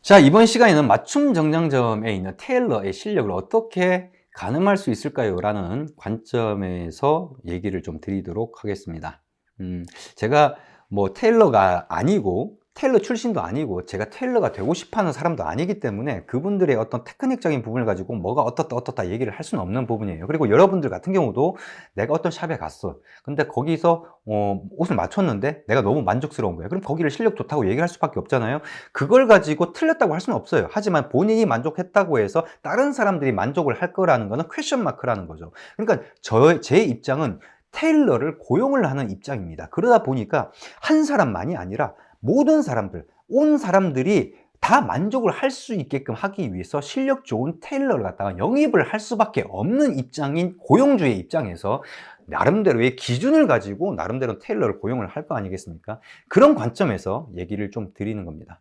자, 이번 시간에는 맞춤 정장점에 있는 테일러의 실력을 어떻게 가늠할 수 있을까요? 라는 관점에서 얘기를 좀 드리도록 하겠습니다. 제가 뭐 테일러가 아니고 테일러 출신도 아니고 제가 테일러가 되고 싶어 하는 사람도 아니기 때문에 그분들의 어떤 테크닉적인 부분을 가지고 뭐가 어떻다 얘기를 할 수는 없는 부분이에요. 그리고 여러분들 같은 경우도 내가 어떤 샵에 갔어. 근데 거기서 옷을 맞췄는데 내가 너무 만족스러운 거예요. 그럼 거기를 실력 좋다고 얘기할 수밖에 없잖아요. 그걸 가지고 틀렸다고 할 수는 없어요. 하지만 본인이 만족했다고 해서 다른 사람들이 만족을 할 거라는 거는 퀘션 마크라는 거죠. 그러니까 제 입장은 테일러를 고용을 하는 입장입니다. 그러다 보니까 한 사람만이 아니라 모든 사람들, 온 사람들이 다 만족을 할 수 있게끔 하기 위해서 실력 좋은 테일러를 갖다가 영입을 할 수밖에 없는 입장인 고용주의 입장에서 나름대로의 기준을 가지고 나름대로 테일러를 고용을 할 거 아니겠습니까? 그런 관점에서 얘기를 좀 드리는 겁니다.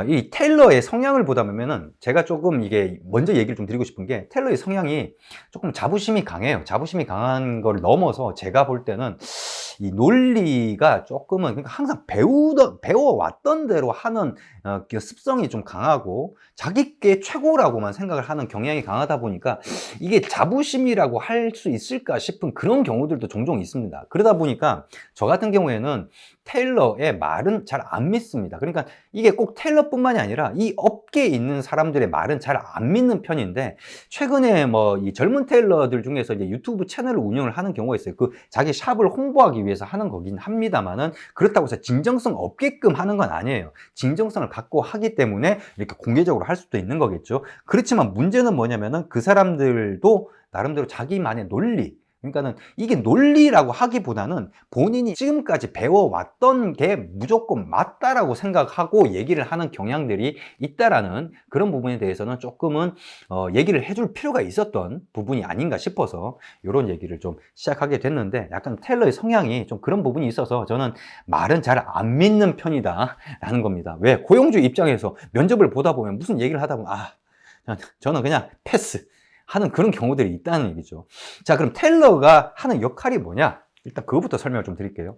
이 테일러의 성향을 보다 보면은 제가 조금 이게 먼저 얘기를 좀 드리고 싶은 게 테일러의 성향이 조금 자부심이 강해요. 자부심이 강한 걸 넘어서 제가 볼 때는 이 논리가 조금은 그러니까 항상 배워왔던 대로 하는 그 습성이 좀 강하고 자기께 최고라고만 생각을 하는 경향이 강하다 보니까 이게 자부심이라고 할 수 있을까 싶은 그런 경우들도 종종 있습니다. 그러다 보니까 저 같은 경우에는 테일러의 말은 잘 안 믿습니다. 그러니까 이게 꼭 테일러뿐만이 아니라 이 업계에 있는 사람들의 말은 잘 안 믿는 편인데 최근에 뭐 이 젊은 테일러들 중에서 이제 유튜브 채널을 운영을 하는 경우가 있어요. 그 자기 샵을 홍보하기 위해서 하는 거긴 합니다만은 그렇다고 해서 진정성 없게끔 하는 건 아니에요. 진정성을 갖고 하기 때문에 이렇게 공개적으로 할 수도 있는 거겠죠. 그렇지만 문제는 뭐냐면은 그 사람들도 나름대로 자기만의 논리, 그러니까는 이게 논리라고 하기보다는 본인이 지금까지 배워왔던 게 무조건 맞다라고 생각하고 얘기를 하는 경향들이 있다라는 그런 부분에 대해서는 조금은 얘기를 해줄 필요가 있었던 부분이 아닌가 싶어서 이런 얘기를 좀 시작하게 됐는데 약간 테일러의 성향이 좀 그런 부분이 있어서 저는 말은 잘 안 믿는 편이다 라는 겁니다. 왜? 고용주 입장에서 면접을 보다 보면 무슨 얘기를 하다 보면 저는 그냥 패스 하는 그런 경우들이 있다는 얘기죠. 자, 그럼 테일러가 하는 역할이 뭐냐? 일단 그거부터 설명을 좀 드릴게요.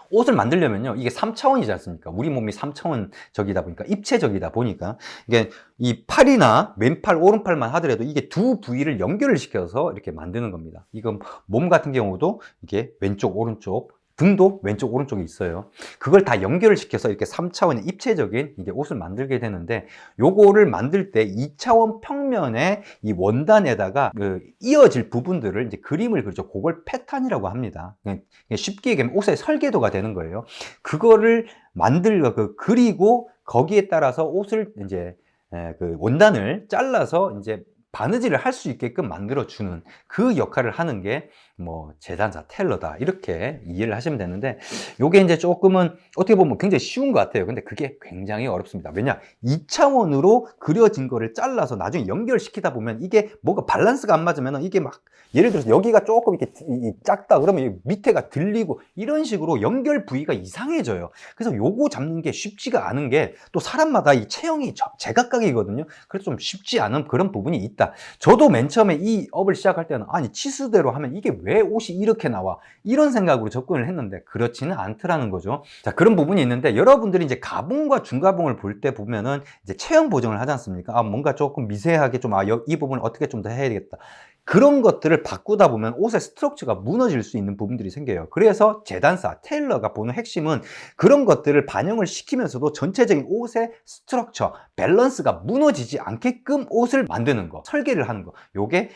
옷을 만들려면요, 이게 3차원이지 않습니까? 우리 몸이 3차원적이다 보니까, 입체적이다 보니까, 이게 이 팔이나 왼팔, 오른팔만 하더라도 이게 두 부위를 연결을 시켜서 이렇게 만드는 겁니다. 이건 몸 같은 경우도 이게 왼쪽, 오른쪽, 등도 왼쪽, 오른쪽에 있어요. 그걸 다 연결을 시켜서 이렇게 3차원의 입체적인 이게 옷을 만들게 되는데, 요거를 만들 때 2차원 평면의 이 원단에다가 그 이어질 부분들을 이제 그림을 그리죠. 그걸 패턴이라고 합니다. 쉽게 얘기하면 옷의 설계도가 되는 거예요. 그거를 그리고 거기에 따라서 옷을 이제 그 원단을 잘라서 이제 바느질을 할 수 있게끔 만들어주는 그 역할을 하는 게 뭐 재단사, 테일러다 이렇게 이해를 하시면 되는데 요게 이제 조금은 어떻게 보면 굉장히 쉬운 것 같아요. 근데 그게 굉장히 어렵습니다. 왜냐? 2차원으로 그려진 거를 잘라서 나중에 연결시키다 보면 이게 뭐가 밸런스가 안 맞으면 이게 막 예를 들어서 여기가 조금 이렇게 작다 그러면 밑에가 들리고 이런 식으로 연결 부위가 이상해져요. 그래서 요거 잡는 게 쉽지가 않은 게 또 사람마다 이 체형이 제각각이거든요. 그래서 좀 쉽지 않은 그런 부분이 있다. 저도 맨 처음에 이 업을 시작할 때는 아니 치수대로 하면 이게 왜 옷이 이렇게 나와? 이런 생각으로 접근을 했는데 그렇지는 않더라는 거죠. 자, 그런 부분이 있는데 여러분들이 이제 가봉과 중가봉을 볼 때 보면은 이제 체형 보정을 하지 않습니까? 뭔가 조금 미세하게 좀 이 부분을 어떻게 좀 더 해야 되겠다. 그런 것들을 바꾸다 보면 옷의 스트럭처가 무너질 수 있는 부분들이 생겨요. 그래서 재단사, 테일러가 보는 핵심은 그런 것들을 반영을 시키면서도 전체적인 옷의 스트럭처, 밸런스가 무너지지 않게끔 옷을 만드는 거, 설계를 하는 거. 요게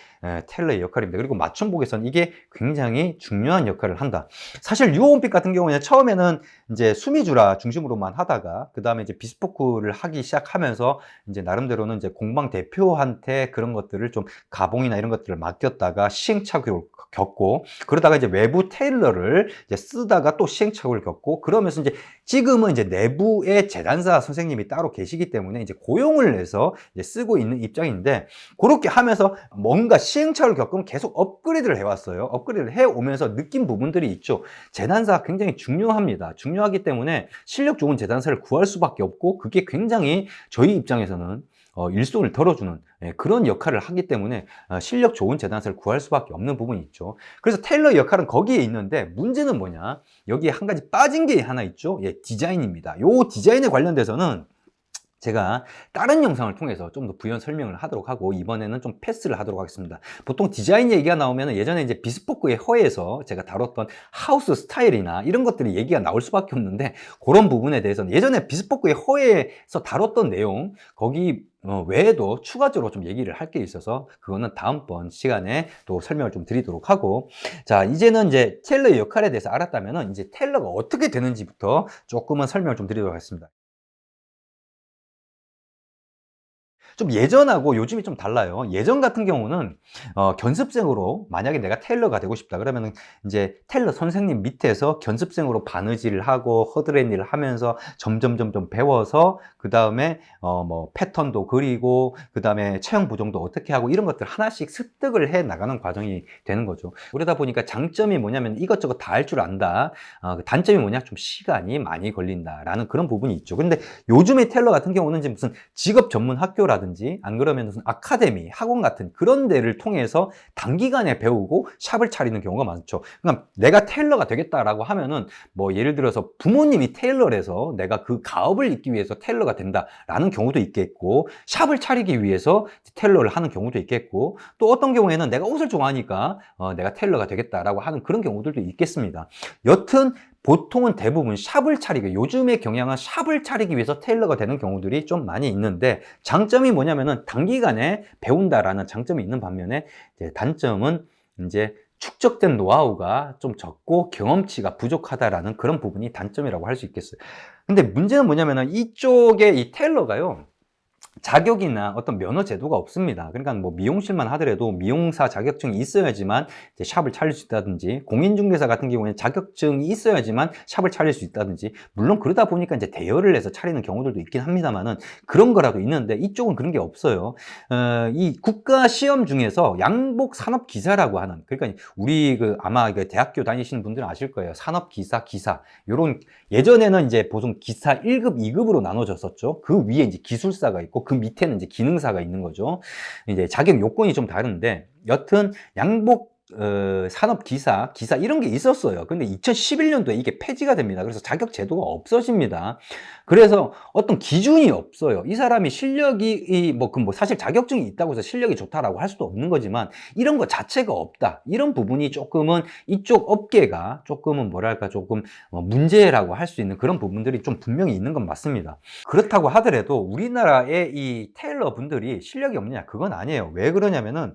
테일러의 역할입니다. 그리고 맞춤복에서는 이게 굉장히 중요한 역할을 한다. 사실 유호원픽 같은 경우에는 처음에는 이제 수미주라 중심으로만 하다가 그 다음에 이제 비스포크를 하기 시작하면서 이제 나름대로는 이제 공방 대표한테 그런 것들을 좀 가봉이나 이런 것들을 맡겼다가 시행착오를 겪고 그러다가 이제 외부 테일러를 이제 쓰다가 또 시행착오를 겪고 그러면서 이제 지금은 이제 내부에 재단사 선생님이 따로 계시기 때문에 이제 고용을 해서 이제 쓰고 있는 입장인데 그렇게 하면서 뭔가 시행착오를 겪으면 계속 업그레이드를 해왔어요. 업그레이드를 해오면서 느낀 부분들이 있죠. 재단사 굉장히 중요합니다. 중요하기 때문에 실력 좋은 재단사를 구할 수밖에 없고 그게 굉장히 저희 입장에서는 일손을 덜어주는 그런 역할을 하기 때문에 실력 좋은 재단사를 구할 수밖에 없는 부분이 있죠. 그래서 테일러의 역할은 거기에 있는데 문제는 뭐냐? 여기에 한 가지 빠진 게 하나 있죠. 디자인입니다. 요 디자인에 관련돼서는 제가 다른 영상을 통해서 좀 더 부연 설명을 하도록 하고 이번에는 좀 패스를 하도록 하겠습니다. 보통 디자인 얘기가 나오면 예전에 이제 비스포크의 허에서 제가 다뤘던 하우스 스타일이나 이런 것들이 얘기가 나올 수밖에 없는데 그런 부분에 대해서는 예전에 비스포크의 허에서 다뤘던 내용 거기 외에도 추가적으로 좀 얘기를 할 게 있어서 그거는 다음번 시간에 또 설명을 좀 드리도록 하고, 자 이제는 이제 테일러의 역할에 대해서 알았다면은 이제 테일러가 어떻게 되는지부터 조금은 설명을 좀 드리도록 하겠습니다. 좀 예전하고 요즘이 좀 달라요. 예전 같은 경우는 견습생으로 만약에 내가 테일러가 되고 싶다 그러면은 이제 테일러 선생님 밑에서 견습생으로 바느질을 하고 허드렛 일을 하면서 점점 배워서 그 다음에 뭐 패턴도 그리고 그 다음에 체형 보정도 어떻게 하고 이런 것들 하나씩 습득을 해 나가는 과정이 되는 거죠. 그러다 보니까 장점이 뭐냐면 이것저것 다 할 줄 안다. 그 단점이 뭐냐, 좀 시간이 많이 걸린다라는 그런 부분이 있죠. 근데 요즘의 테일러 같은 경우는 이제 무슨 직업 전문 학교라든지 안 그러면 무슨 아카데미, 학원 같은 그런 데를 통해서 단기간에 배우고 샵을 차리는 경우가 많죠. 그러니까 내가 테일러가 되겠다라고 하면은 뭐 예를 들어서 부모님이 테일러라서 내가 그 가업을 잇기 위해서 테일러가 된다라는 경우도 있겠고, 샵을 차리기 위해서 테일러를 하는 경우도 있겠고, 또 어떤 경우에는 내가 옷을 좋아하니까 내가 테일러가 되겠다라고 하는 그런 경우들도 있겠습니다. 여튼 보통은 대부분 샵을 차리기, 요즘의 경향은 샵을 차리기 위해서 테일러가 되는 경우들이 좀 많이 있는데, 장점이 뭐냐면은 단기간에 배운다라는 장점이 있는 반면에 이제 단점은 이제 축적된 노하우가 좀 적고 경험치가 부족하다라는 그런 부분이 단점이라고 할 수 있겠어요. 근데 문제는 뭐냐면은 이쪽에 이 테일러가요, 자격이나 어떤 면허 제도가 없습니다. 그러니까 뭐 미용실만 하더라도 미용사 자격증이 있어야지만 이제 샵을 차릴 수 있다든지, 공인중개사 같은 경우에는 자격증이 있어야지만 샵을 차릴 수 있다든지, 물론 그러다 보니까 이제 대여를 해서 차리는 경우들도 있긴 합니다만은 그런 거라도 있는데 이쪽은 그런 게 없어요. 이 국가 시험 중에서 양복 산업기사라고 하는, 그러니까 우리 그 아마 그 대학교 다니시는 분들은 아실 거예요. 산업기사, 기사, 요런, 예전에는 이제 보통 기사 1급, 2급으로 나눠졌었죠. 그 위에 이제 기술사가 있고 그 밑에는 이제 기능사가 있는 거죠. 이제 자격 요건이 좀 다른데 여튼 양복 산업기사, 기사 이런 게 있었어요. 근데 2011년도에 이게 폐지가 됩니다. 그래서 자격 제도가 없어집니다. 그래서 어떤 기준이 없어요. 이 사람이 실력이 사실 자격증이 있다고 해서 실력이 좋다라고 할 수도 없는 거지만 이런 거 자체가 없다. 이런 부분이 조금은 이쪽 업계가 조금은 뭐랄까 조금 문제라고 할 수 있는 그런 부분들이 좀 분명히 있는 건 맞습니다. 그렇다고 하더라도 우리나라의 이 테일러 분들이 실력이 없느냐? 그건 아니에요. 왜 그러냐면은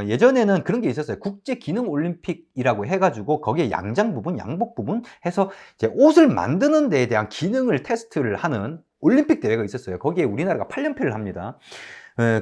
예전에는 그런 게 있었어요. 국제기능올림픽이라고 해가지고 거기에 양장 부분, 양복 부분 해서 이제 옷을 만드는 데에 대한 기능을 테스트를 하는 올림픽 대회가 있었어요. 거기에 우리나라가 8연패를 합니다.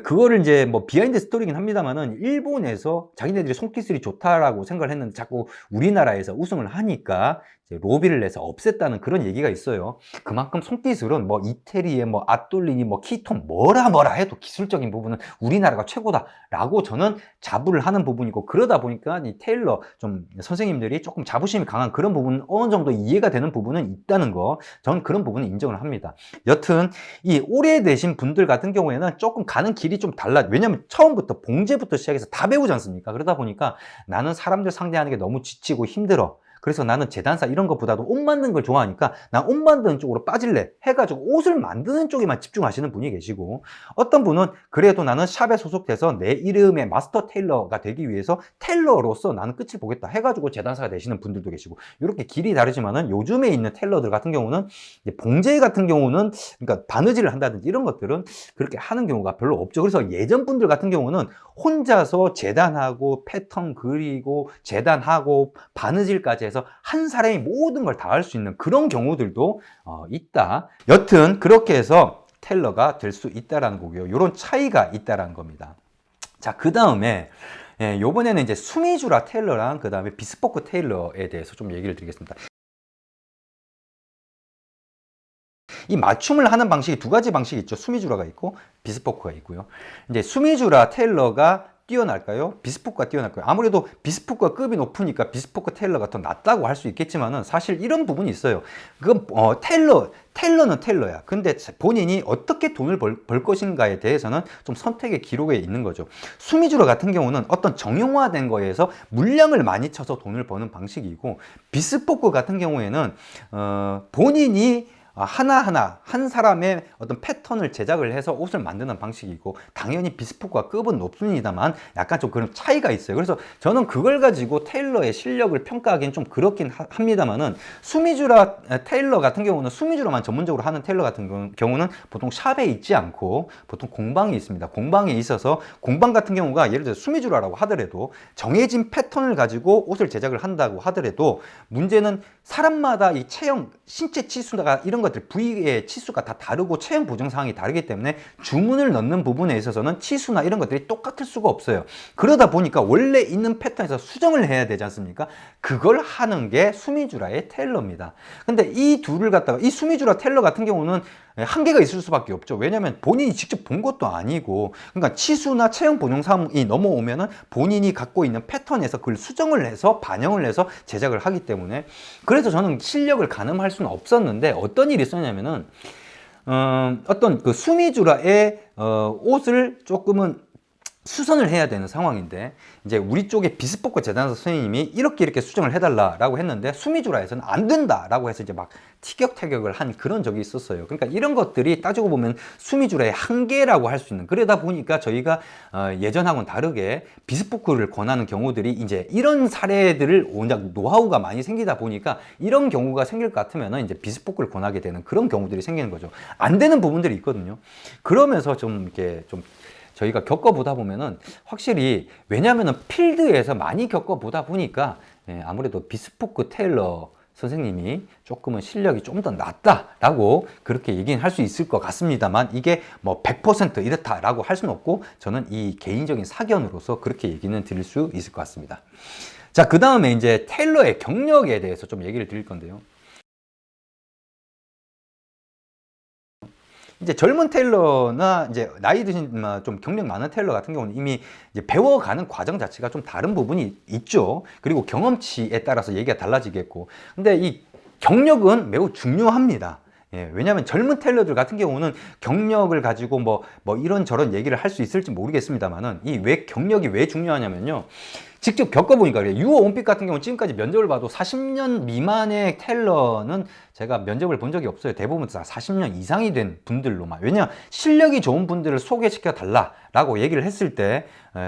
그거를 이제 뭐 비하인드 스토리긴 합니다만은 일본에서 자기네들이 손기술이 좋다라고 생각을 했는데 자꾸 우리나라에서 우승을 하니까 이제 로비를 내서 없앴다는 그런 얘기가 있어요. 그만큼 손기술은 뭐 이태리에 뭐 아똘리니 뭐 키톤 뭐라 해도 기술적인 부분은 우리나라가 최고다라고 저는 자부를 하는 부분이고, 그러다 보니까 이 테일러 좀 선생님들이 조금 자부심이 강한 그런 부분은 어느 정도 이해가 되는 부분은 있다는 거, 저는 그런 부분은 인정을 합니다. 여튼 이 오래되신 분들 같은 경우에는 조금 가는 길이 좀 달라. 왜냐면 처음부터 봉제부터 시작해서 다 배우지 않습니까? 그러다 보니까 나는 사람들 상대하는 게 너무 지치고 힘들어. 그래서 나는 재단사 이런 것보다도 옷 만드는 걸 좋아하니까 난 옷 만드는 쪽으로 빠질래 해가지고 옷을 만드는 쪽에만 집중하시는 분이 계시고, 어떤 분은 그래도 나는 샵에 소속돼서 내 이름의 마스터 테일러가 되기 위해서 테일러로서 나는 끝을 보겠다 해가지고 재단사가 되시는 분들도 계시고, 이렇게 길이 다르지만은 요즘에 있는 테일러들 같은 경우는 봉제 같은 경우는 그러니까 바느질을 한다든지 이런 것들은 그렇게 하는 경우가 별로 없죠. 그래서 예전 분들 같은 경우는 혼자서 재단하고 패턴 그리고 재단하고 바느질까지 해서 한 사람이 모든 걸 다 할 수 있는 그런 경우들도 있다. 여튼 그렇게 해서 테일러가 될 수 있다라는 거고요. 이런 차이가 있다라는 겁니다. 자, 그 다음에 요번에는 이제 수미주라 테일러랑 그 다음에 비스포크 테일러에 대해서 좀 얘기를 드리겠습니다. 이 맞춤을 하는 방식이 두 가지 방식이 있죠. 수미주라가 있고 비스포크가 있고요. 이제 수미주라 테일러가 뛰어날까요? 비스포크가 뛰어날까요? 아무래도 비스포크가 급이 높으니까 비스포크 테일러가 더 낫다고 할 수 있겠지만은 사실 이런 부분이 있어요. 그건 테일러는 테일러야. 근데 본인이 어떻게 돈을 벌 것인가에 대해서는 좀 선택의 기록에 있는 거죠. 수미주로 같은 경우는 어떤 정형화된 거에서 물량을 많이 쳐서 돈을 버는 방식이고, 비스포크 같은 경우에는 본인이 하나하나 한 사람의 어떤 패턴을 제작을 해서 옷을 만드는 방식이고, 당연히 비스포크가 급은 높습니다만 약간 좀 그런 차이가 있어요. 그래서 저는 그걸 가지고 테일러의 실력을 평가하기엔 좀 그렇긴 합니다만은, 수미주라 테일러 같은 경우는 수미주로만 전문적으로 하는 테일러 같은 경우는 보통 샵에 있지 않고 보통 공방이 있습니다. 공방에 있어서, 공방 같은 경우가 예를 들어 수미주라라고 하더라도 정해진 패턴을 가지고 옷을 제작을 한다고 하더라도 문제는 사람마다 이 체형, 신체 치수가 이런 것들 부위의 치수가 다 다르고 체형 보정 사항이 다르기 때문에 주문을 넣는 부분에 있어서는 치수나 이런 것들이 똑같을 수가 없어요. 그러다 보니까 원래 있는 패턴에서 수정을 해야 되지 않습니까? 그걸 하는 게 수미주라의 테일러입니다. 근데 이 둘을 갖다가, 이 수미주라 테일러 같은 경우는 한계가 있을 수밖에 없죠. 왜냐하면 본인이 직접 본 것도 아니고, 그러니까 치수나 체형 보정 사항이 넘어오면은 본인이 갖고 있는 패턴에서 그걸 수정을 해서 반영을 해서 제작을 하기 때문에, 그래서 저는 실력을 가늠할 수는 없었는데, 어떤 일이 있었냐면은 어떤 그 수미주라의 옷을 조금은 수선을 해야 되는 상황인데, 이제 우리 쪽에 비스포크 재단사 선생님이 이렇게 수정을 해달라라고 했는데, 수미주라에서는 안 된다라고 해서 이제 막 티격태격을 한 그런 적이 있었어요. 그러니까 이런 것들이 따지고 보면 수미주라의 한계라고 할 수 있는, 그러다 보니까 저희가 예전하고는 다르게 비스포크를 권하는 경우들이, 이제 이런 사례들을 워낙 노하우가 많이 생기다 보니까 이런 경우가 생길 것 같으면 이제 비스포크를 권하게 되는 그런 경우들이 생기는 거죠. 안 되는 부분들이 있거든요. 그러면서 좀 이렇게 좀 저희가 겪어보다 보면은 확실히, 왜냐하면은 필드에서 많이 겪어보다 보니까 아무래도 비스포크 테일러 선생님이 조금은 실력이 좀 더 낫다라고 그렇게 얘기는 할 수 있을 것 같습니다만, 이게 뭐 100% 이렇다라고 할 수는 없고, 저는 이 개인적인 사견으로서 그렇게 얘기는 드릴 수 있을 것 같습니다. 자, 그 다음에 이제 테일러의 경력에 대해서 좀 얘기를 드릴 건데요. 이제 젊은 테일러나 이제 나이 드신 좀 경력 많은 테일러 같은 경우는 이미 이제 배워가는 과정 자체가 좀 다른 부분이 있죠. 그리고 경험치에 따라서 얘기가 달라지겠고. 근데 이 경력은 매우 중요합니다. 예, 왜냐하면 젊은 테일러들 같은 경우는 경력을 가지고 뭐 이런저런 얘기를 할 수 있을지 모르겠습니다만은, 이 왜 경력이 왜 중요하냐면요. 직접 겪어보니까 그래요. 유어 온핏 같은 경우는 지금까지 면접을 봐도 40년 미만의 테일러는 제가 면접을 본 적이 없어요. 대부분 다 40년 이상이 된 분들로만. 왜냐, 실력이 좋은 분들을 소개시켜 달라라고 얘기를 했을 때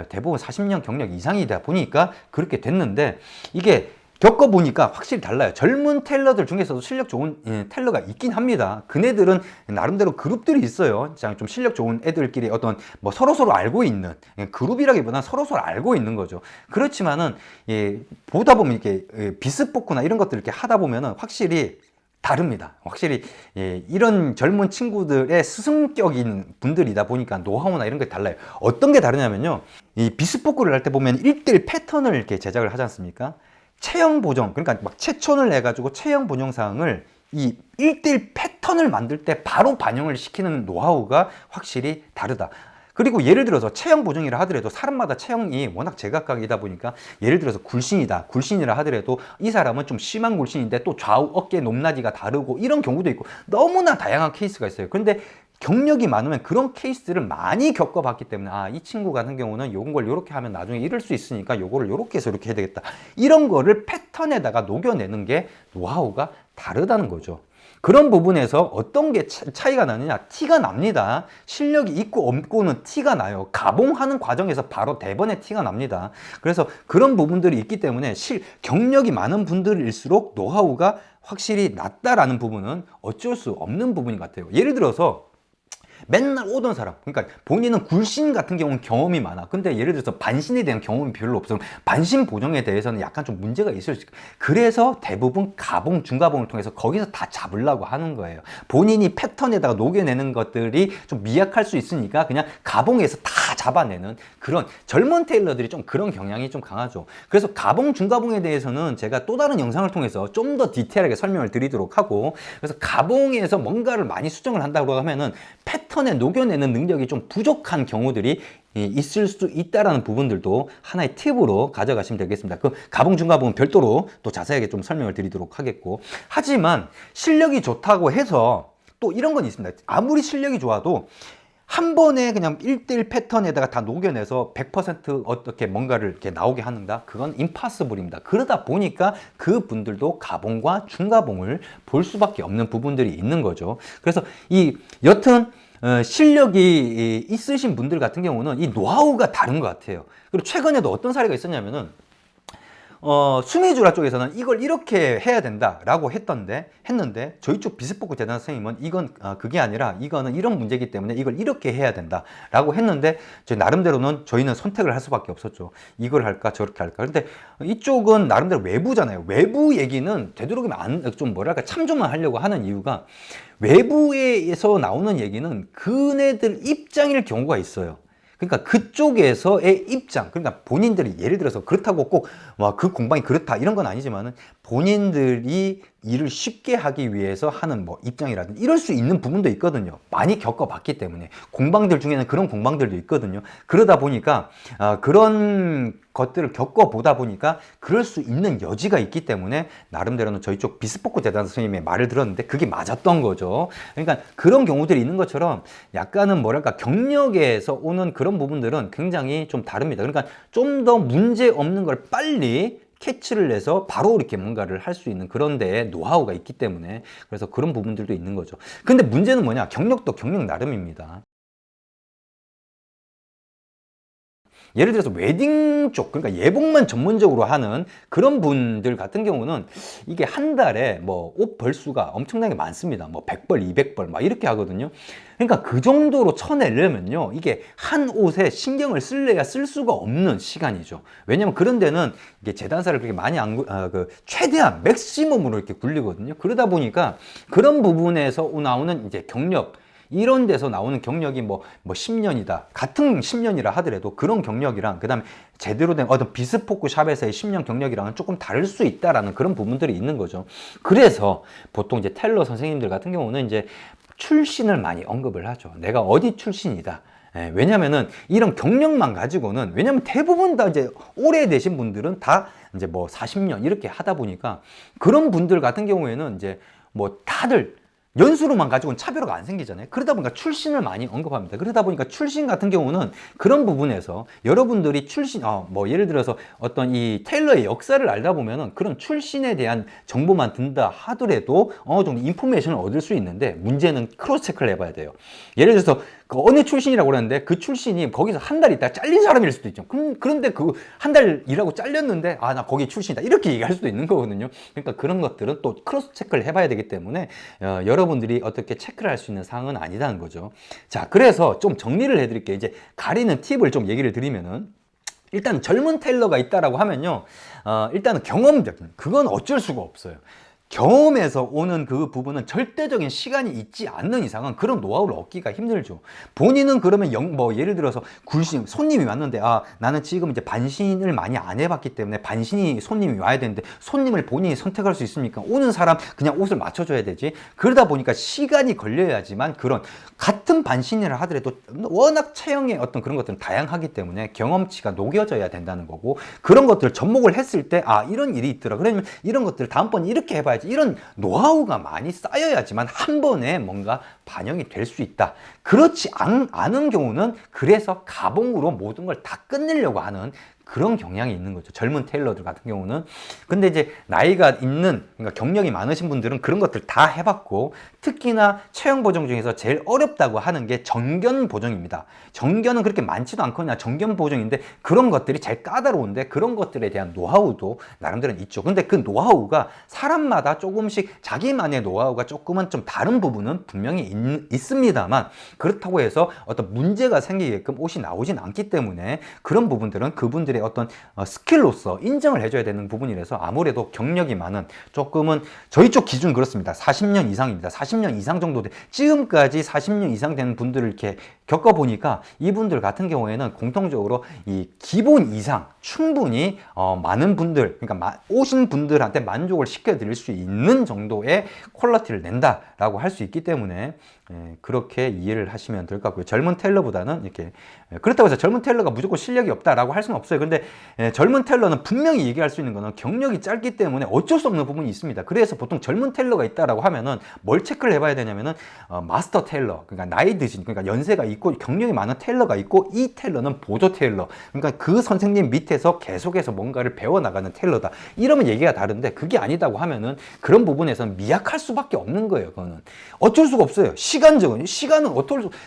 대부분 40년 경력 이상이다 보니까 그렇게 됐는데, 이게 겪어보니까 확실히 달라요. 젊은 테일러들 중에서도 실력 좋은 테일러가 있긴 합니다. 그네들은 나름대로 그룹들이 있어요. 좀 실력 좋은 애들끼리 어떤 뭐 서로서로 알고 있는, 그룹이라기보다는 서로서로 알고 있는 거죠. 그렇지만은 보다 보면 이렇게 비스포크나 이런 것들 이렇게 하다 보면은 확실히 다릅니다. 확실히 이런 젊은 친구들의 스승격인 분들이다 보니까 노하우나 이런 게 달라요. 어떤 게 다르냐면요. 이 비스포크를 할 때 보면 1대1 패턴을 이렇게 제작을 하지 않습니까? 체형 보정, 그러니까 막 채촌을 해가지고 체형 보정 사항을 이 1대1 패턴을 만들 때 바로 반영을 시키는 노하우가 확실히 다르다. 그리고 예를 들어서 체형 보정이라 하더라도 사람마다 체형이 워낙 제각각이다 보니까, 예를 들어서 굴신이라 하더라도 이 사람은 좀 심한 굴신인데 또 좌우 어깨 높낮이가 다르고 이런 경우도 있고, 너무나 다양한 케이스가 있어요. 그런데 경력이 많으면 그런 케이스를 많이 겪어봤기 때문에, 이 친구 같은 경우는 요런 걸 요렇게 하면 나중에 이럴 수 있으니까 요거를 요렇게 해서 이렇게 해야 되겠다. 이런 거를 패턴에다가 녹여내는 게 노하우가 다르다는 거죠. 그런 부분에서 어떤 게 차이가 나느냐, 티가 납니다. 실력이 있고 없고는 티가 나요. 가봉하는 과정에서 바로 대번에 티가 납니다. 그래서 그런 부분들이 있기 때문에 경력이 많은 분들일수록 노하우가 확실히 낮다라는 부분은 어쩔 수 없는 부분인 것 같아요. 예를 들어서 맨날 오던 사람, 그러니까 본인은 굴신 같은 경우는 경험이 많아. 근데 예를 들어서 반신에 대한 경험이 별로 없어. 반신 보정에 대해서는 약간 좀 문제가 있을 수 있고, 그래서 대부분 가봉, 중가봉을 통해서 거기서 다 잡으려고 하는 거예요. 본인이 패턴에다가 녹여내는 것들이 좀 미약할 수 있으니까 그냥 가봉에서 다 잡아내는 그런 젊은 테일러들이 좀 그런 경향이 좀 강하죠. 그래서 가봉, 중가봉에 대해서는 제가 또 다른 영상을 통해서 좀 더 디테일하게 설명을 드리도록 하고, 그래서 가봉에서 뭔가를 많이 수정을 한다고 하면은 패턴에 녹여내는 능력이 좀 부족한 경우들이 있을 수 있다라는 부분들도 하나의 팁으로 가져가시면 되겠습니다. 그 가봉, 중가봉은 별도로 또 자세하게 좀 설명을 드리도록 하겠고, 하지만 실력이 좋다고 해서 또 이런 건 있습니다. 아무리 실력이 좋아도 한 번에 그냥 1대1 패턴에다가 다 녹여내서 100% 어떻게 뭔가를 이렇게 나오게 하는다? 그건 임파서블입니다. 그러다 보니까 그 분들도 가봉과 중가봉을 볼 수밖에 없는 부분들이 있는 거죠. 그래서 여튼 실력이 있으신 분들 같은 경우는 이 노하우가 다른 것 같아요. 그리고 최근에도 어떤 사례가 있었냐면은 수미주라 쪽에서는 이걸 이렇게 해야 된다라고 했는데 저희 쪽 비스포크 재단 선생님은 이건 그게 아니라 이거는 이런 문제이기 때문에 이걸 이렇게 해야 된다라고 했는데 저희 나름대로는 저희는 선택을 할 수밖에 없었죠. 이걸 할까 저렇게 할까. 근데 이쪽은 나름대로 외부잖아요. 외부 얘기는 되도록이면 좀 뭐랄까 참조만 하려고 하는 이유가, 외부에서 나오는 얘기는 그네들 입장일 경우가 있어요. 그러니까 그쪽에서의 입장, 그러니까 본인들이 예를 들어서 그렇다고 꼭 그 공방이 그렇다 이런 건 아니지만은 본인들이 일을 쉽게 하기 위해서 하는 뭐 입장이라든지 이럴 수 있는 부분도 있거든요. 많이 겪어봤기 때문에. 공방들 중에는 그런 공방들도 있거든요. 그러다 보니까 그런 것들을 겪어보다 보니까 그럴 수 있는 여지가 있기 때문에 나름대로는 저희 쪽 비스포크 재단 선생님의 말을 들었는데 그게 맞았던 거죠. 그러니까 그런 경우들이 있는 것처럼 약간은 뭐랄까 경력에서 오는 그런 부분들은 굉장히 좀 다릅니다. 그러니까 좀 더 문제 없는 걸 빨리 캐치를 해서 바로 이렇게 뭔가를 할 수 있는 그런 데에 노하우가 있기 때문에, 그래서 그런 부분들도 있는 거죠. 근데 문제는 뭐냐? 경력도 경력 나름입니다. 예를 들어서 웨딩 쪽, 그러니까 예복만 전문적으로 하는 그런 분들 같은 경우는 이게 한 달에 뭐 옷 벌수가 엄청나게 많습니다. 뭐 100벌, 200벌 막 이렇게 하거든요. 그러니까 그 정도로 쳐내려면요, 이게 한 옷에 신경을 쓸래야 쓸 수가 없는 시간이죠. 왜냐면 그런 데는 이게 재단사를 그렇게 많이 최대한 맥시멈으로 이렇게 굴리거든요. 그러다 보니까 그런 부분에서 나오는 이제 경력, 이런 데서 나오는 경력이 뭐 10년이다. 같은 10년이라 하더라도 그런 경력이랑 그다음에 제대로 된 어떤 비스포크 샵에서의 10년 경력이랑은 조금 다를 수 있다라는 그런 부분들이 있는 거죠. 그래서 보통 이제 텔러 선생님들 같은 경우는 이제 출신을 많이 언급을 하죠. 내가 어디 출신이다. 왜냐면은 이런 경력만 가지고는, 왜냐면 대부분 다 이제 오래되신 분들은 다 이제 뭐 40년 이렇게 하다 보니까 그런 분들 같은 경우에는 이제 뭐 다들 연수로만 가지고는 차별화가 안 생기잖아요. 그러다 보니까 출신을 많이 언급합니다. 그러다 보니까 출신 같은 경우는 그런 부분에서 여러분들이 출신, 뭐 예를 들어서 어떤 이 테일러의 역사를 알다 보면은 그런 출신에 대한 정보만 든다 하더라도 어느 정도 인포메이션을 얻을 수 있는데, 문제는 크로스 체크를 해봐야 돼요. 예를 들어서 그 어느 출신이라고 그러는데 그 출신이 거기서 한 달 있다가 잘린 사람일 수도 있죠. 그런데 그 한 달 일하고 잘렸는데 나 거기 출신이다 이렇게 얘기할 수도 있는 거거든요. 그러니까 그런 것들은 또 크로스 체크를 해봐야 되기 때문에 여러분들이 어떻게 체크를 할 수 있는 사항은 아니다는 거죠. 자, 그래서 좀 정리를 해드릴게요. 이제 가리는 팁을 좀 얘기를 드리면은, 일단 젊은 테일러가 있다라고 하면요, 일단은 경험적인, 그건 어쩔 수가 없어요. 경험에서 오는 그 부분은 절대적인 시간이 있지 않는 이상은 그런 노하우를 얻기가 힘들죠. 본인은 그러면 뭐 예를 들어서 손님이 왔는데 나는 지금 이제 반신을 많이 안 해봤기 때문에 반신이 손님이 와야 되는데 손님을 본인이 선택할 수 있습니까? 오는 사람 그냥 옷을 맞춰줘야 되지. 그러다 보니까 시간이 걸려야지만, 그런 같은 반신이라 하더라도 워낙 체형의 어떤 그런 것들은 다양하기 때문에 경험치가 녹여져야 된다는 거고, 그런 것들을 접목을 했을 때 이런 일이 있더라. 그러면 이런 것들을 다음번에 이렇게 해봐야지. 이런 노하우가 많이 쌓여야지만 한 번에 뭔가 반영이 될 수 있다. 그렇지 않은 경우는 그래서 가봉으로 모든 걸 다 끝내려고 하는 그런 경향이 있는 거죠. 젊은 테일러들 같은 경우는. 근데 이제 나이가 있는, 그러니까 경력이 많으신 분들은 그런 것들 다 해봤고, 특히나 체형 보정 중에서 제일 어렵다고 하는 게 정견 보정입니다. 정견은 그렇게 많지도 않거나 정견 보정인데 그런 것들이 제일 까다로운데, 그런 것들에 대한 노하우도 나름대로는 있죠. 근데 그 노하우가 사람마다 조금씩 자기만의 노하우가 조금은 좀 다른 부분은 분명히 있습니다만, 그렇다고 해서 어떤 문제가 생기게끔 옷이 나오진 않기 때문에 그런 부분들은 그분들의 사람들의 어떤 스킬로서 인정을 해줘야 되는 부분이라서 아무래도 경력이 많은, 조금은 저희 쪽 기준 그렇습니다. 40년 이상입니다. 40년 이상 정도 지금까지 40년 이상 되는 분들을 이렇게 겪어보니까 이분들 같은 경우에는 공통적으로 이 기본 이상 충분히 많은 분들, 그러니까 오신 분들한테 만족을 시켜드릴 수 있는 정도의 퀄리티를 낸다라고 할 수 있기 때문에 그렇게 이해를 하시면 될 것 같고요. 젊은 텔러보다는 이렇게, 그렇다고 해서 젊은 텔러가 무조건 실력이 없다라고 할 수는 없어요. 근데 젊은 텔러는 분명히 얘기할 수 있는 거는 경력이 짧기 때문에 어쩔 수 없는 부분이 있습니다. 그래서 보통 젊은 텔러가 있다라고 하면은 뭘 체크를 해봐야 되냐면은 마스터 텔러, 그러니까 나이 드신, 그러니까 연세가 있고 경력이 많은 텔러가 있고, 이 텔러는 보조 텔러, 그러니까 그 선생님 밑에서 계속해서 뭔가를 배워나가는 텔러다. 이러면 얘기가 다른데, 그게 아니다고 하면은 그런 부분에서는 미약할 수밖에 없는 거예요. 그거는 어쩔 수가 없어요. 시간은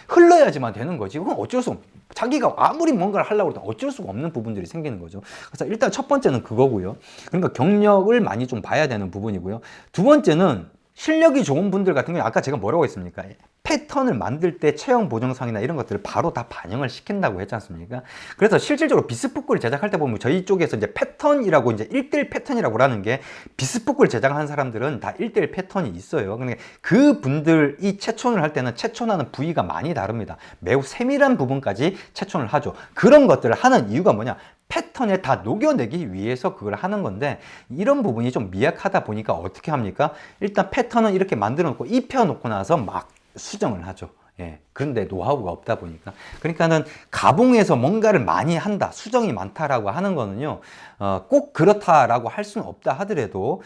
흘러야지만 되는 거지. 그건 어쩔 수 없어요. 자기가 아무리 뭔가를 하려고 해도 어쩔 수가 없는 부분들이 생기는 거죠. 그래서 일단 첫 번째는 그거고요. 그러니까 경력을 많이 좀 봐야 되는 부분이고요. 두 번째는 실력이 좋은 분들 같은 경우에 아까 제가 뭐라고 했습니까? 패턴을 만들 때 체형 보정상이나 이런 것들을 바로 다 반영을 시킨다고 했지 않습니까? 그래서 실질적으로 비스포크를 제작할 때 보면 저희 쪽에서 이제 패턴이라고, 이제 1대1 패턴이라고 하는 게, 비스포크를 제작한 사람들은 다 1대1 패턴이 있어요. 그러니까 그 분들이 채촌을 할 때는 채촌하는 부위가 많이 다릅니다. 매우 세밀한 부분까지 채촌을 하죠. 그런 것들을 하는 이유가 뭐냐? 패턴에 다 녹여내기 위해서 그걸 하는 건데, 이런 부분이 좀 미약하다 보니까 어떻게 합니까? 일단 패턴은 이렇게 만들어 놓고 입혀 놓고 나서 막 수정을 하죠. 예. 그런데 노하우가 없다 보니까. 그러니까는 가봉에서 뭔가를 많이 한다, 수정이 많다라고 하는 거는요, 꼭 그렇다라고 할 수는 없다 하더라도,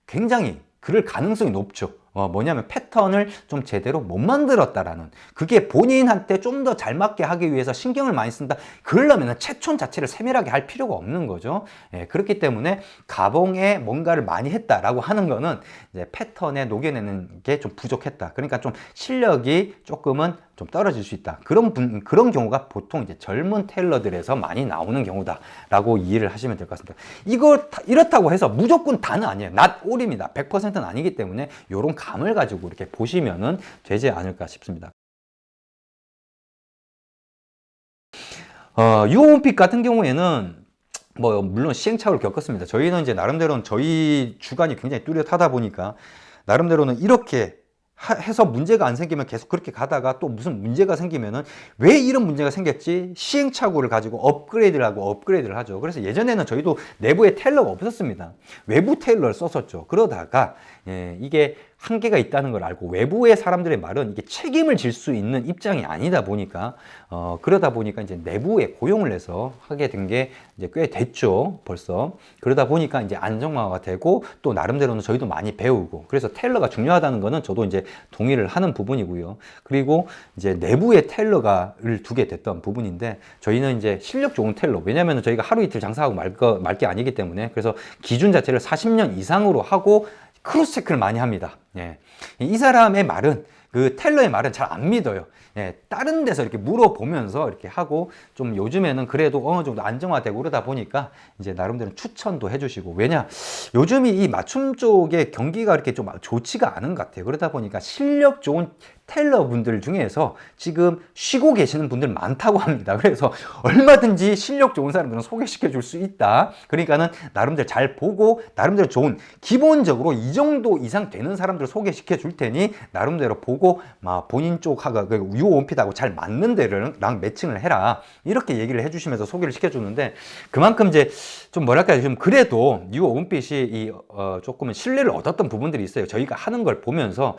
굉장히 그럴 가능성이 높죠. 뭐냐면 패턴을 좀 제대로 못 만들었다라는, 그게 본인한테 좀 더 잘 맞게 하기 위해서 신경을 많이 쓴다. 그러려면 채촌 자체를 세밀하게 할 필요가 없는 거죠. 그렇기 때문에 가봉에 뭔가를 많이 했다라고 하는 거는 이제 패턴에 녹여내는 게 좀 부족했다. 그러니까 좀 실력이 조금은 좀 떨어질 수 있다. 그런 경우가 보통 이제 젊은 테일러들에서 많이 나오는 경우다라고 이해를 하시면 될 것 같습니다. 이렇다고 해서 무조건 다는 아니에요. not all입니다. 100%는 아니기 때문에 이런 감을 가지고 이렇게 보시면은 되지 않을까 싶습니다. 유홈픽 같은 경우에는 뭐 물론 시행착오를 겪었습니다. 저희는 이제 나름대로는 저희 주관이 굉장히 뚜렷하다 보니까 나름대로는 이렇게 해서 문제가 안 생기면 계속 그렇게 가다가 또 무슨 문제가 생기면은 왜 이런 문제가 생겼지? 시행착오를 가지고 업그레이드를 하고 업그레이드를 하죠. 그래서 예전에는 저희도 내부에 테일러가 없었습니다. 외부 테일러를 썼었죠. 그러다가 이게 한계가 있다는 걸 알고, 외부의 사람들의 말은 이게 책임을 질 수 있는 입장이 아니다 보니까 그러다 보니까 이제 내부에 고용을 해서 하게 된 게 이제 꽤 됐죠, 벌써. 그러다 보니까 이제 안정화가 되고, 또 나름대로는 저희도 많이 배우고, 그래서 테일러가 중요하다는 거는 저도 이제 동의를 하는 부분이고요. 그리고 이제 내부에 테일러를 두게 됐던 부분인데, 저희는 이제 실력 좋은 테일러, 왜냐면은 저희가 하루 이틀 장사하고 말 게 아니기 때문에, 그래서 기준 자체를 40년 이상으로 하고 크로스 체크를 많이 합니다. 이 사람의 말은, 그 텔러의 말은 잘 안 믿어요. 다른 데서 이렇게 물어보면서 이렇게 하고, 좀 요즘에는 그래도 어느 정도 안정화되고 그러다 보니까 이제 나름대로 추천도 해주시고, 왜냐, 요즘이 이 맞춤 쪽의 경기가 이렇게 좀 좋지가 않은 것 같아요. 그러다 보니까 실력 좋은 텔러 분들 중에서 지금 쉬고 계시는 분들 많다고 합니다. 그래서 얼마든지 실력 좋은 사람들은 소개시켜 줄 수 있다. 그러니까는 나름대로 잘 보고, 나름대로 좋은, 기본적으로 이 정도 이상 되는 사람들 소개시켜 줄 테니 나름대로 보고 본인 쪽하고 유홈핏하고 잘 맞는 데랑 매칭을 해라, 이렇게 얘기를 해주시면서 소개를 시켜주는데, 그만큼 이제 좀 뭐랄까요, 좀 그래도 유홈핏이 조금은 신뢰를 얻었던 부분들이 있어요. 저희가 하는 걸 보면서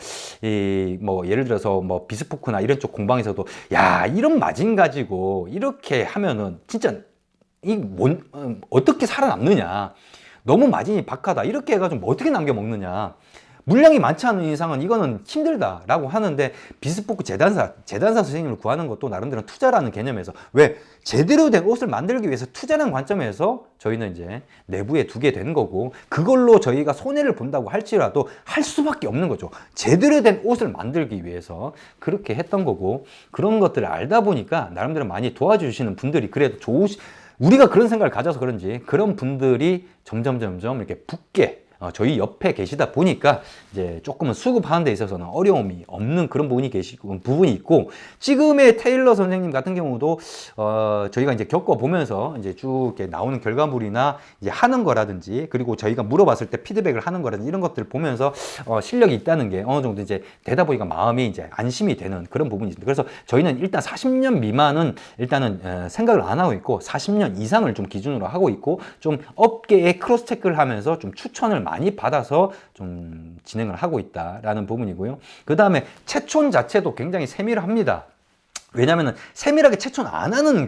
뭐 예를 들어서 뭐 비스포크나 이런 쪽 공방에서도, 야, 이런 마진 가지고 이렇게 하면은 진짜 어떻게 살아남느냐, 너무 마진이 박하다, 이렇게 해가지고 뭐 어떻게 남겨 먹느냐, 물량이 많지 않은 이상은 이거는 힘들다라고 하는데, 비스포크 재단사 선생님을 구하는 것도 나름대로 투자라는 개념에서, 왜 제대로 된 옷을 만들기 위해서 투자라는 관점에서 저희는 이제 내부에 두게 되는 거고, 그걸로 저희가 손해를 본다고 할지라도 할 수밖에 없는 거죠. 제대로 된 옷을 만들기 위해서 그렇게 했던 거고, 그런 것들을 알다 보니까 나름대로 많이 도와주시는 분들이 그래도 우리가 그런 생각을 가져서 그런지 그런 분들이 점점 이렇게 붙게 저희 옆에 계시다 보니까 이제 조금은 수급하는 데 있어서는 어려움이 없는 그런 부분이 있고, 지금의 테일러 선생님 같은 경우도 저희가 이제 겪어보면서 이제 쭉 이렇게 나오는 결과물이나 이제 하는 거라든지, 그리고 저희가 물어봤을 때 피드백을 하는 거라든지 이런 것들을 보면서 실력이 있다는 게 어느 정도 이제 되다 보니까 마음이 이제 안심이 되는 그런 부분이 있습니다. 그래서 저희는 일단 40년 미만은 일단은 생각을 안 하고 있고, 40년 이상을 좀 기준으로 하고 있고, 좀 업계에 크로스 체크를 하면서 좀 추천을 많이 받아서 좀 진행을 하고 있다라는 부분이고요. 그 다음에 채촌 자체도 굉장히 세밀합니다. 왜냐면은 세밀하게 채촌 안 하는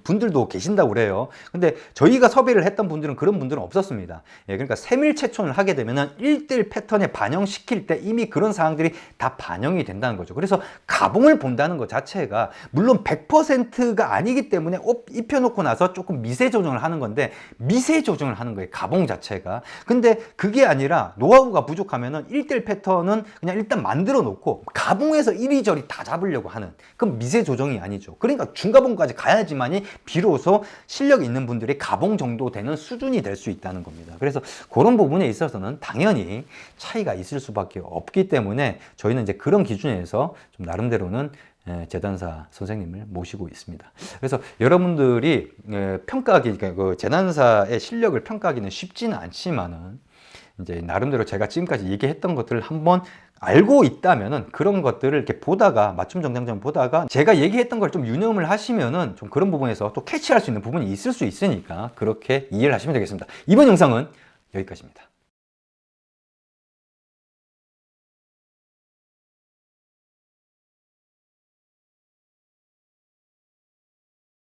분들도 계신다고 그래요. 근데 저희가 섭외를 했던 분들은 그런 분들은 없었습니다. 예, 그러니까 세밀 채촌을 하게 되면은 1대1 패턴에 반영시킬 때 이미 그런 사항들이 다 반영이 된다는 거죠. 그래서 가봉을 본다는 것 자체가 물론 100%가 아니기 때문에 입혀놓고 나서 조금 미세 조정을 하는 건데, 미세 조정을 하는 거예요, 가봉 자체가. 근데 그게 아니라 노하우가 부족하면은 1대1 패턴은 그냥 일단 만들어 놓고 가봉에서 이리저리 다 잡으려고 하는, 그럼 미세 조정이 아니죠. 그러니까 중가봉까지 가야지만이 비로소 실력이 있는 분들이 가봉 정도 되는 수준이 될 수 있다는 겁니다. 그래서 그런 부분에 있어서는 당연히 차이가 있을 수밖에 없기 때문에 저희는 이제 그런 기준에서 좀 나름대로는 재단사 선생님을 모시고 있습니다. 그래서 여러분들이 평가하기, 그러니까 그 재단사의 실력을 평가하기는 쉽지는 않지만은, 이제 나름대로 제가 지금까지 얘기했던 것들을 한번 알고 있다면은, 그런 것들을 이렇게 보다가, 맞춤 정장점 보다가 제가 얘기했던 걸 좀 유념을 하시면은 좀 그런 부분에서 또 캐치할 수 있는 부분이 있을 수 있으니까 그렇게 이해를 하시면 되겠습니다. 이번 영상은 여기까지입니다.